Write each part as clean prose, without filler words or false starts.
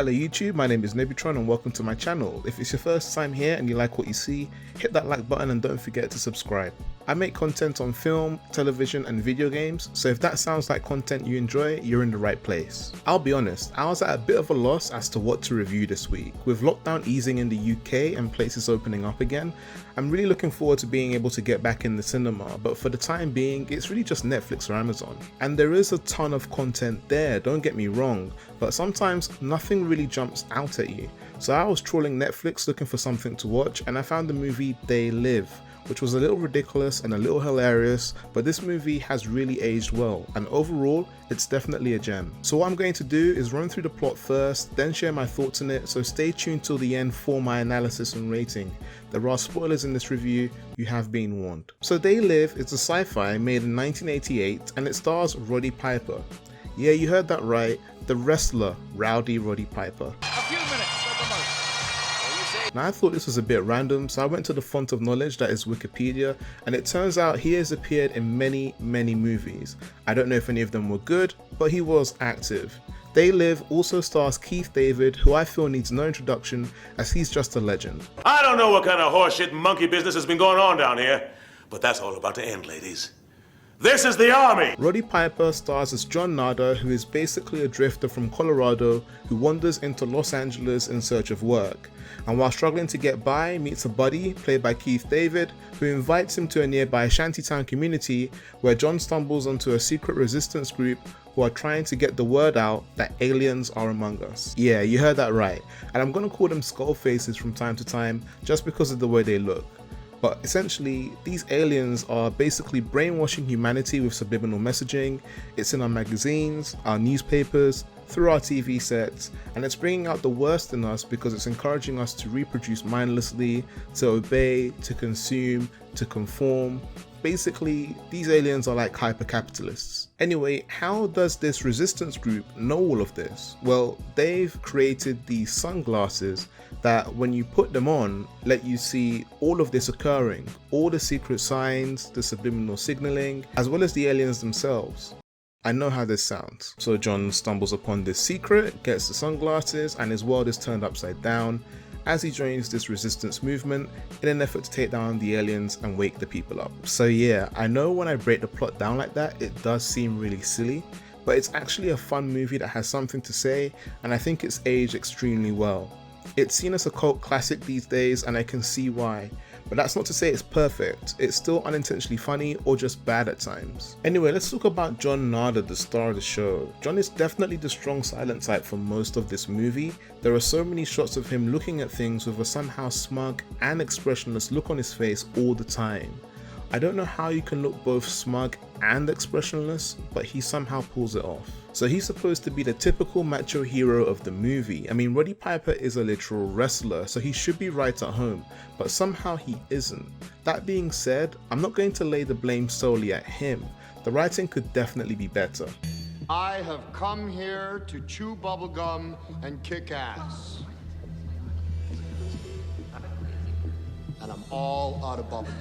Hello YouTube, my name is Nebutron and welcome to my channel. If it's your first time here and you like what you see, hit that like button and don't forget to subscribe. I make content on film, television and video games, so if that sounds like content you enjoy, you're in the right place. I'll be honest, I was at a bit of a loss as to what to review this week. With lockdown easing in the UK and places opening up again, I'm really looking forward to being able to get back in the cinema, but for the time being, it's really just Netflix or Amazon. And there is a ton of content there, don't get me wrong, but sometimes nothing really jumps out at you. So I was trawling Netflix looking for something to watch and I found the movie They Live, which was a little ridiculous and a little hilarious, but this movie has really aged well, and overall, it's definitely a gem. So what I'm going to do is run through the plot first, then share my thoughts on it, so stay tuned till the end for my analysis and rating. There are spoilers in this review, you have been warned. So They Live is a sci-fi made in 1988, and it stars Roddy Piper. Yeah, you heard that right, the wrestler, Rowdy Roddy Piper. Now I thought this was a bit random, so I went to the font of knowledge that is Wikipedia, and it turns out he has appeared in many movies. I don't know if any of them were good, but he was active. They Live also stars Keith David, who I feel needs no introduction as he's just a legend. I don't know what kind of horseshit monkey business has been going on down here, but that's all about to end, ladies. This is the army! Roddy Piper stars as John Nada, who is basically a drifter from Colorado who wanders into Los Angeles in search of work, and while struggling to get by, meets a buddy, played by Keith David, who invites him to a nearby shantytown community where John stumbles onto a secret resistance group who are trying to get the word out that aliens are among us. Yeah, you heard that right, and I'm gonna call them skull faces from time to time just because of the way they look. But essentially, these aliens are basically brainwashing humanity with subliminal messaging. It's in our magazines, our newspapers, through our TV sets, and it's bringing out the worst in us because it's encouraging us to reproduce mindlessly, to obey, to consume, to conform. Basically, these aliens are like hyper-capitalists. Anyway, how does this resistance group know all of this? Well, they've created these sunglasses that when you put them on, let you see all of this occurring, all the secret signs, the subliminal signaling, as well as the aliens themselves. I know how this sounds. So John stumbles upon this secret, gets the sunglasses, and his world is turned upside down as he joins this resistance movement in an effort to take down the aliens and wake the people up. So yeah, I know when I break the plot down like that, it does seem really silly, but it's actually a fun movie that has something to say, and I think it's aged extremely well. It's seen as a cult classic these days, and I can see why. But that's not to say it's perfect, it's still unintentionally funny or just bad at times. Anyway, let's talk about John Nada, the star of the show. John is definitely the strong silent type for most of this movie. There are so many shots of him looking at things with a somehow smug and expressionless look on his face all the time. I don't know how you can look both smug and expressionless, but he somehow pulls it off. So he's supposed to be the typical macho hero of the movie. I mean, Roddy Piper is a literal wrestler, so he should be right at home, but somehow he isn't. That being said, I'm not going to lay the blame solely at him. The writing could definitely be better. I have come here to chew bubblegum and kick ass. And I'm all out of bubblegum.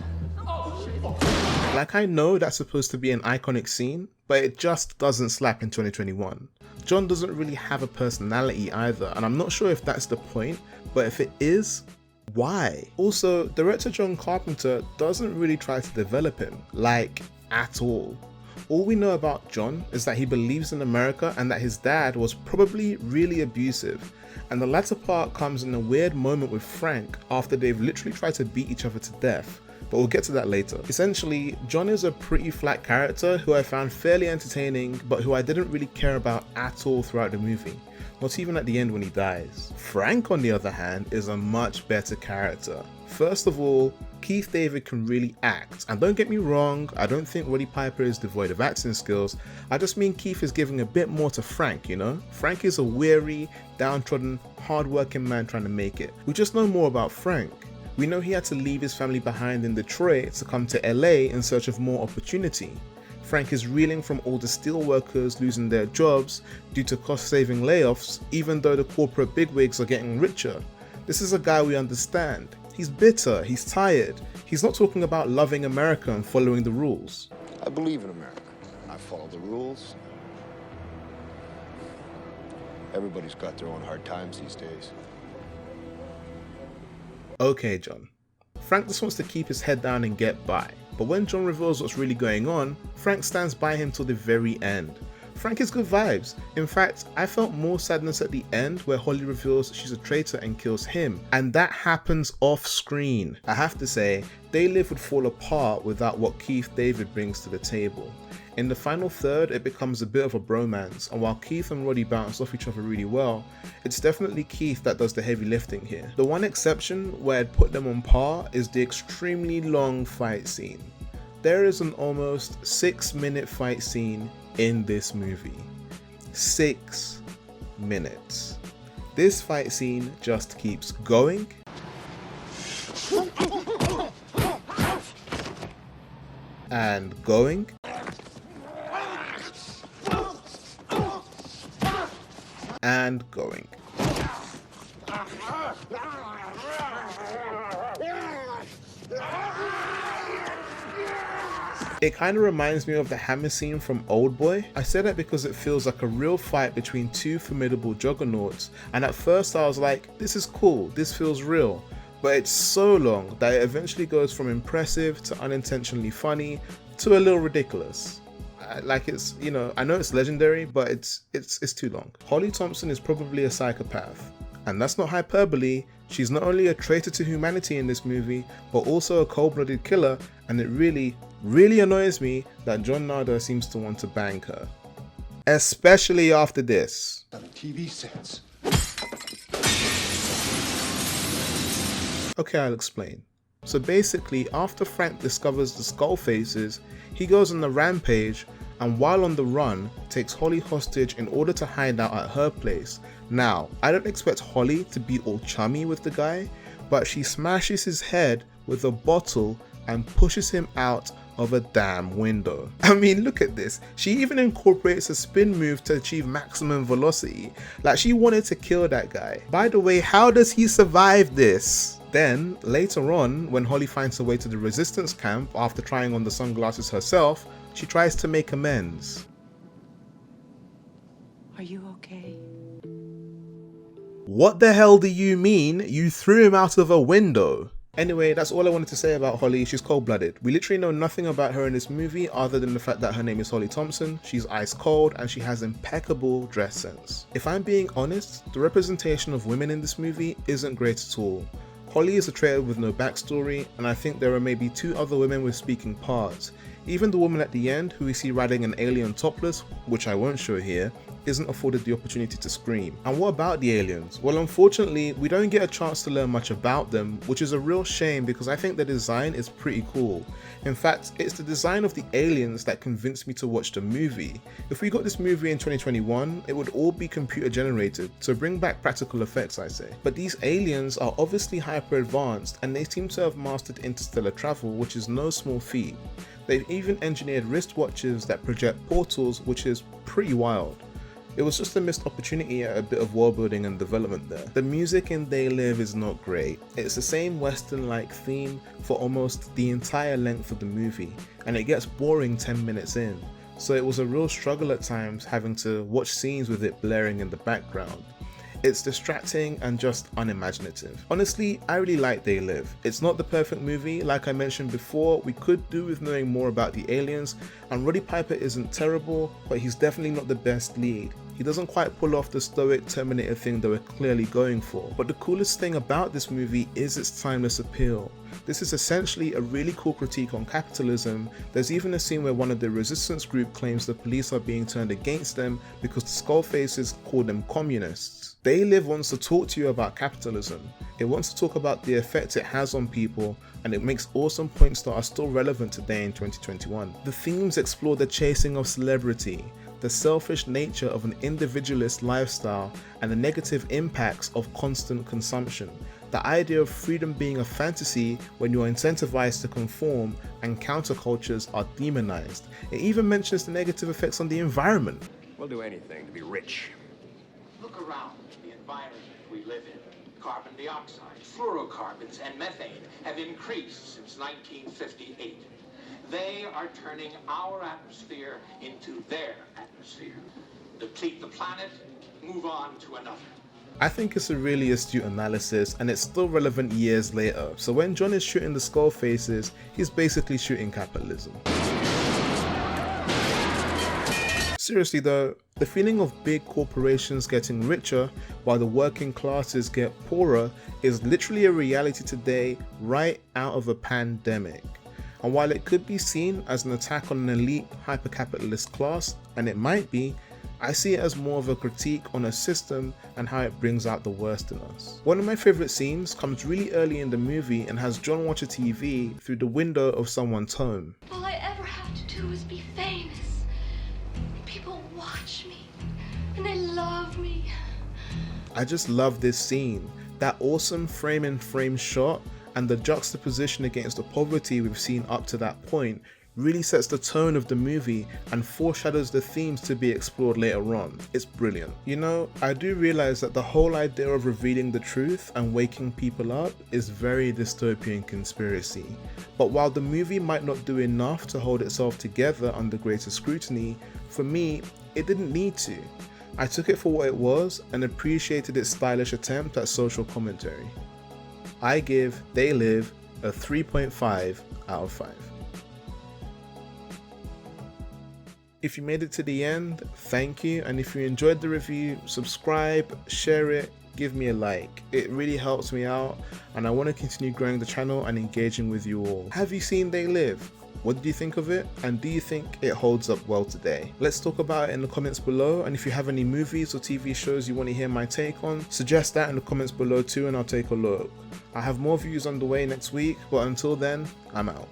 Like, I know that's supposed to be an iconic scene, but it just doesn't slap in 2021. John doesn't really have a personality either, and I'm not sure if that's the point, but if it is, why? Also, director John Carpenter doesn't really try to develop him, like, at all. All we know about John is that he believes in America and that his dad was probably really abusive, and the latter part comes in a weird moment with Frank after they've literally tried to beat each other to death. But we'll get to that later. Essentially, John is a pretty flat character who I found fairly entertaining, but who I didn't really care about at all throughout the movie, not even at the end when he dies. Frank, on the other hand, is a much better character. First of all, Keith David can really act, and don't get me wrong, I don't think Roddy Piper is devoid of acting skills. I just mean Keith is giving a bit more to Frank, you know? Frank is a weary, downtrodden, hard-working man trying to make it. We just know more about Frank. We know he had to leave his family behind in Detroit to come to LA in search of more opportunity. Frank is reeling from all the steel workers losing their jobs due to cost-saving layoffs, even though the corporate bigwigs are getting richer. This is a guy we understand. He's bitter, he's tired. He's not talking about loving America and following the rules. I believe in America. I follow the rules. Everybody's got their own hard times these days. Okay, John. Frank just wants to keep his head down and get by, but when John reveals what's really going on, Frank stands by him till the very end. Frank is good vibes. In fact, I felt more sadness at the end where Holly reveals she's a traitor and kills him, and that happens off screen. I have to say, They Live would fall apart without what Keith David brings to the table. In the final third, it becomes a bit of a bromance, and while Keith and Roddy bounce off each other really well, it's definitely Keith that does the heavy lifting here. The one exception where I'd put them on par is the extremely long fight scene. There is an almost 6-minute fight scene in this movie. 6 minutes. This fight scene just keeps going and going and going. It kind of reminds me of the hammer scene from Oldboy. I say that because it feels like a real fight between two formidable juggernauts, and at first I was like, this is cool, this feels real. But it's so long that it eventually goes from impressive to unintentionally funny to a little ridiculous. Like, it's, you know, I know it's legendary, but it's too long. Holly Thompson is probably a psychopath, and that's not hyperbole. She's not only a traitor to humanity in this movie, but also a cold-blooded killer, and it really annoys me that John Nardo seems to want to bang her. Especially after this. TV sets. Okay, I'll explain. So basically, after Frank discovers the skull faces, he goes on a rampage, and while on the run, takes Holly hostage in order to hide out at her place. Now, I don't expect Holly to be all chummy with the guy, but she smashes his head with a bottle and pushes him out of a damn window. I mean, look at this. She even incorporates a spin move to achieve maximum velocity. Like, she wanted to kill that guy. By the way, how does he survive this? Then, later on, when Holly finds her way to the resistance camp after trying on the sunglasses herself, she tries to make amends. Are you okay? What the hell do you mean you threw him out of a window? Anyway, that's all I wanted to say about Holly. She's cold-blooded. We literally know nothing about her in this movie other than the fact that her name is Holly Thompson, she's ice cold, and she has impeccable dress sense. If I'm being honest, the representation of women in this movie isn't great at all. Holly is a traitor with no backstory, and I think there are maybe 2 other women with speaking parts. Even the woman at the end, who we see riding an alien topless, which I won't show here, isn't afforded the opportunity to scream. And what about the aliens? Well, unfortunately, we don't get a chance to learn much about them, which is a real shame because I think the design is pretty cool. In fact, it's the design of the aliens that convinced me to watch the movie. If we got this movie in 2021, it would all be computer generated, so bring back practical effects, I say. But these aliens are obviously hyper advanced, and they seem to have mastered interstellar travel, which is no small feat. They've even engineered wristwatches that project portals, which is pretty wild. It was just a missed opportunity at a bit of world building and development there. The music in They Live is not great. It's the same western-like theme for almost the entire length of the movie, and it gets boring 10 minutes in. So it was a real struggle at times having to watch scenes with it blaring in the background. It's distracting and just unimaginative. Honestly, I really like They Live. It's not the perfect movie, like I mentioned before. We could do with knowing more about the aliens, and Roddy Piper isn't terrible, but he's definitely not the best lead. He doesn't quite pull off the stoic Terminator thing they were clearly going for. But the coolest thing about this movie is its timeless appeal. This is essentially a really cool critique on capitalism. There's even a scene where one of the resistance group claims the police are being turned against them because the Skullfaces call them communists. They Live wants to talk to you about capitalism. It wants to talk about the effect it has on people, and it makes awesome points that are still relevant today in 2021. The themes explore the chasing of celebrity, the selfish nature of an individualist lifestyle, and the negative impacts of constant consumption. The idea of freedom being a fantasy when you are incentivized to conform and countercultures are demonized. It even mentions the negative effects on the environment. We'll do anything to be rich. Look around the environment we live in. Carbon dioxide, fluorocarbons, and methane have increased since 1958. They are turning our atmosphere into their atmosphere. Deplete the planet, move on to another. I think it's a really astute analysis, and it's still relevant years later. So when John is shooting the skull faces, he's basically shooting capitalism. Seriously though, the feeling of big corporations getting richer while the working classes get poorer is literally a reality today, right out of a pandemic. And while it could be seen as an attack on an elite hyper-capitalist class, and it might be, I see it as more of a critique on a system and how it brings out the worst in us. One of my favourite scenes comes really early in the movie and has John watch a TV through the window of someone's home. All I ever have to do is be famous. People watch me and they love me. I just love this scene. That awesome frame-in-frame shot and the juxtaposition against the poverty we've seen up to that point really sets the tone of the movie and foreshadows the themes to be explored later on. It's brilliant. You know, I do realize that the whole idea of revealing the truth and waking people up is very dystopian conspiracy. But while the movie might not do enough to hold itself together under greater scrutiny, for me, it didn't need to. I took it for what it was and appreciated its stylish attempt at social commentary. I give They Live a 3.5 out of 5. If you made it to the end, thank you, and if you enjoyed the review, subscribe, share it, give me a like. It really helps me out, and I want to continue growing the channel and engaging with you all. Have you seen They Live? What did you think of it? And do you think it holds up well today? Let's talk about it in the comments below, and if you have any movies or TV shows you want to hear my take on, suggest that in the comments below too and I'll take a look. I have more views on the way next week, but until then, I'm out.